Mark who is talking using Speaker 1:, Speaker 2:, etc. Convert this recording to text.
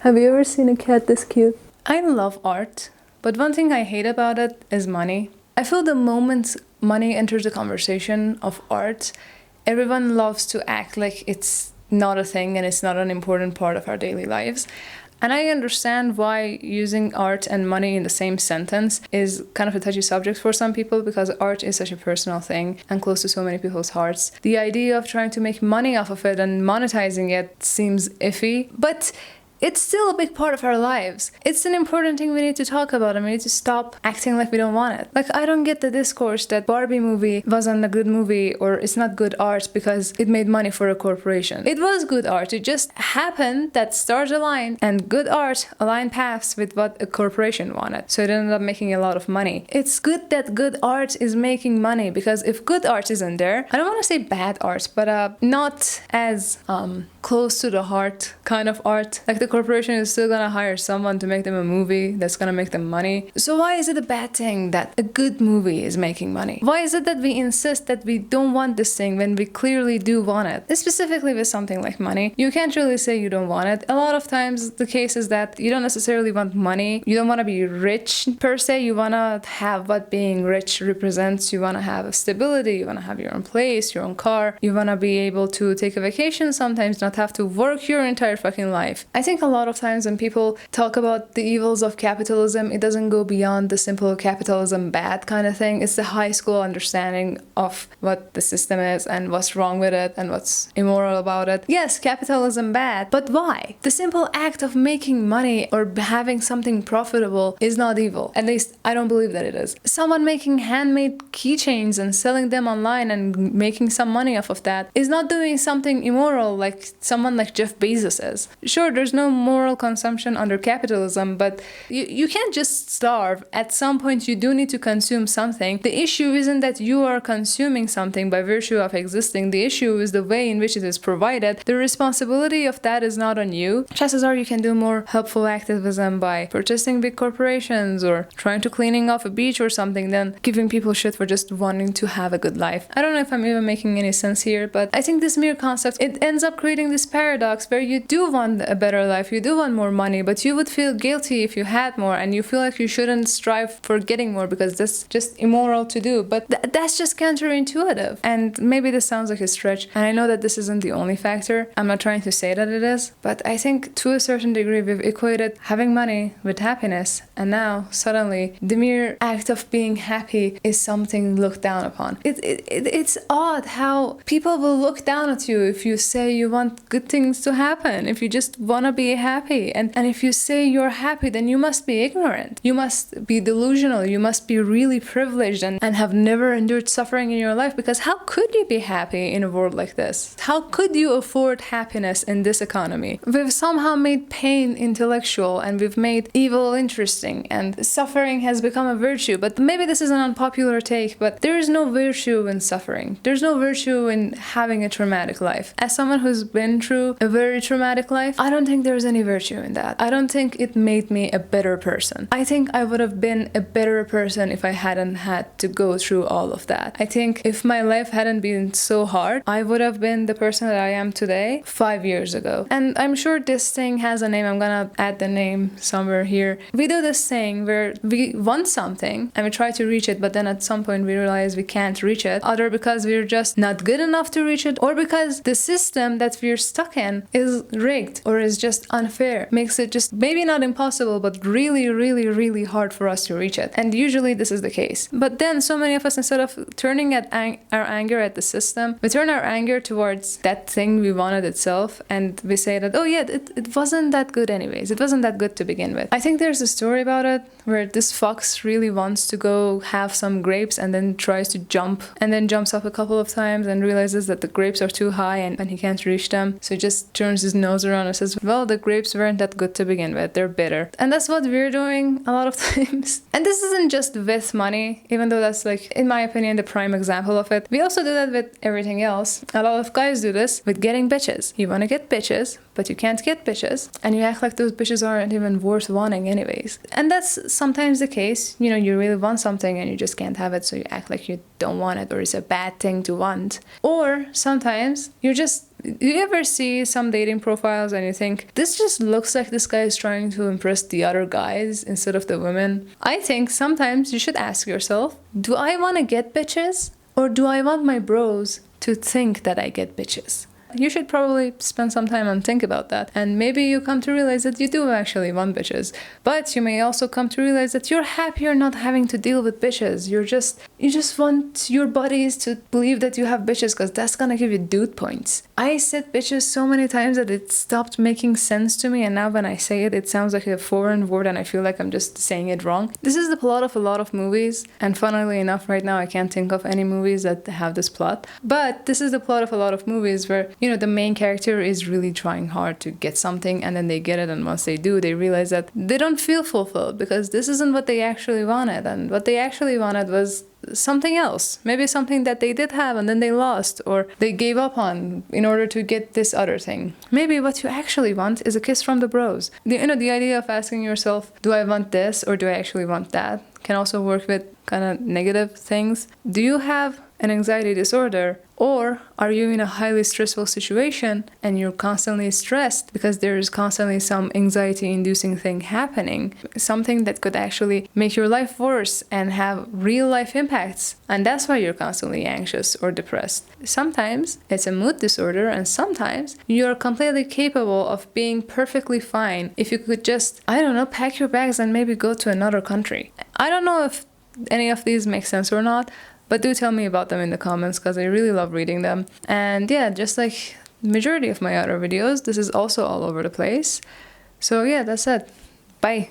Speaker 1: Have you ever seen a cat this cute? I love art, but one thing I hate about it is money. I feel the moment money enters the conversation of art, everyone loves to act like it's not a thing and it's not an important part of our daily lives. And I understand why using art and money in the same sentence is kind of a touchy subject for some people, because art is such a personal thing and close to so many people's hearts. The idea of trying to make money off of it and monetizing it seems iffy, but it's still a big part of our lives. It's an important thing we need to talk about, and we need to stop acting like we don't want it. Like, I don't get the discourse that Barbie movie wasn't a good movie or it's not good art because it made money for a corporation. It was good art. It just happened that stars aligned and good art aligned paths with what a corporation wanted. So it ended up making a lot of money. It's good that good art is making money, because if good art isn't there, I don't want to say bad art, but not as close to the heart kind of art. Like, the corporation is still gonna hire someone to make them a movie that's gonna make them money. So why is it a bad thing that a good movie is making money? Why is it that we insist that we don't want this thing when we clearly do want it? Specifically with something like money, you can't really say you don't want it. A lot of times the case is that you don't necessarily want money. You don't want to be rich per se. You want to have what being rich represents. You want to have stability. You want to have your own place, your own car. You want to be able to take a vacation sometimes, not have to work your entire fucking life. I think a lot of times when people talk about the evils of capitalism, it doesn't go beyond the simple capitalism bad kind of thing. It's the high school understanding of what the system is and what's wrong with it and what's immoral about it. Yes, capitalism bad, but why? The simple act of making money or having something profitable is not evil. At least I don't believe that it is. Someone making handmade keychains and selling them online and making some money off of that is not doing something immoral like someone like Jeff Bezos is. Sure, there's no moral consumption under capitalism, but you can't just starve. At some point you do need to consume something. The issue isn't that you are consuming something by virtue of existing. The issue is the way in which it is provided. The responsibility of that is not on you. Chances are you can do more helpful activism by protesting big corporations or trying to cleaning off a beach or something than giving people shit for just wanting to have a good life. I don't know if I'm even making any sense here, but I think this mere concept, it ends up creating this paradox where you do want a better life, you do want more money, but you would feel guilty if you had more, and you feel like you shouldn't strive for getting more because that's just immoral to do. But that's just counterintuitive. And maybe this sounds like a stretch, and I know that this isn't the only factor. I'm not trying to say that it is, but I think to a certain degree we've equated having money with happiness, and now suddenly the mere act of being happy is something looked down upon. It's odd how people will look down at you if you say you want good things to happen, if you just want to be happy. And if you say you're happy, then you must be ignorant. You must be delusional. You must be really privileged and have never endured suffering in your life, because how could you be happy in a world like this? How could you afford happiness in this economy? We've somehow made pain intellectual, and we've made evil interesting, and suffering has become a virtue. But maybe this is an unpopular take, but there is no virtue in suffering. There's no virtue in having a traumatic life. As someone who's been through a very traumatic life, I don't think there's any virtue in that. I don't think it made me a better person. I think I would have been a better person if I hadn't had to go through all of that. I think if my life hadn't been so hard, I would have been the person that I am today 5 years ago. And I'm sure this thing has a name. I'm gonna add the name somewhere here. We do this thing where we want something and we try to reach it, but then at some point we realize we can't reach it, either because we're just not good enough to reach it, or because the system that we're stuck in is rigged or is just unfair, makes it just maybe not impossible, but really, really, really hard for us to reach it. And usually this is the case. But then so many of us, instead of turning at our anger at the system, we turn our anger towards that thing we wanted itself, and we say that, oh yeah, it wasn't that good anyways. It wasn't that good to begin with. I think there's a story about it where this fox really wants to go have some grapes and then tries to jump, and then jumps up a couple of times and realizes that the grapes are too high and he can't reach them. So he just turns his nose around and says, well, the grapes weren't that good to begin with. They're bitter. And that's what we're doing a lot of times. And this isn't just with money, even though that's, like, in my opinion, the prime example of it. We also do that with everything else. A lot of guys do this with getting bitches. You want to get bitches, but you can't get bitches, and you act like those bitches aren't even worth wanting anyways. And that's sometimes the case. You know, you really want something and you just can't have it, so you act like you don't want it, or it's a bad thing to want. Or sometimes you're just Do you ever see some dating profiles and you think, this just looks like this guy is trying to impress the other guys instead of the women? I think sometimes you should ask yourself, do I want to get bitches? Or do I want my bros to think that I get bitches? You should probably spend some time and think about that. And maybe you come to realize that you do actually want bitches. But you may also come to realize that you're happier not having to deal with bitches. You just want your buddies to believe that you have bitches because that's gonna give you dude points. I said bitches so many times that it stopped making sense to me, and now when I say it, it sounds like a foreign word and I feel like I'm just saying it wrong. This is the plot of a lot of movies, and funnily enough, right now I can't think of any movies that have this plot. But this is the plot of a lot of movies where, the main character is really trying hard to get something, and then they get it, and once they do, they realize that they don't feel fulfilled because this isn't what they actually wanted, and what they actually wanted was something else. Maybe something that they did have and then they lost, or they gave up on in order to get this other thing. Maybe what you actually want is a kiss from the bros. The idea of asking yourself, do I want this or do I actually want that, can also work with kind of negative things. Do you have an anxiety disorder, or are you in a highly stressful situation and you're constantly stressed because there is constantly some anxiety-inducing thing happening, something that could actually make your life worse and have real life impacts, and that's why you're constantly anxious or depressed? Sometimes it's a mood disorder, and sometimes you're completely capable of being perfectly fine if you could just, I don't know, pack your bags and maybe go to another country. I don't know if any of these make sense or not, but do tell me about them in the comments because I really love reading them. And yeah, just like the majority of my other videos, this is also all over the place. So yeah, that's it. Bye.